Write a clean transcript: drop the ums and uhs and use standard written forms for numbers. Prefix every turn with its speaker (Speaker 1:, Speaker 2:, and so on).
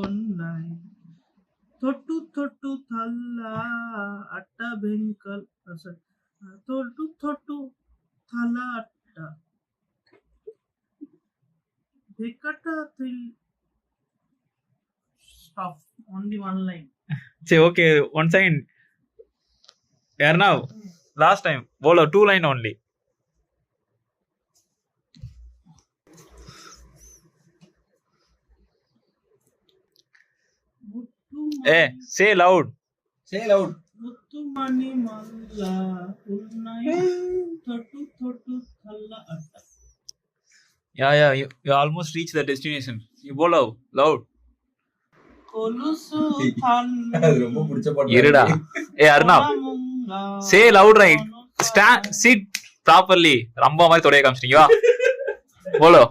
Speaker 1: online. Thottu thottu thalla atta benkal. Sorry. Thottu thottu thalla atta. Bekata till. Stop. Only one line.
Speaker 2: சரி okay one second யாருன்னா last time polo 2 line only. Say loud.
Speaker 1: Muttu mani malla unnai. Thottu thottu thalla atta.
Speaker 2: Yeah, you almost reached the destination. You bolo loud.
Speaker 1: Kolusu thannu.
Speaker 3: அது ரொம்ப பிடிச்ச பாட்டு.
Speaker 2: இருடா. Arnav say loud right. Stand sit properly. Rambha மாதிரி தொடைய காமிச்சிட்டீங்க வா. Polo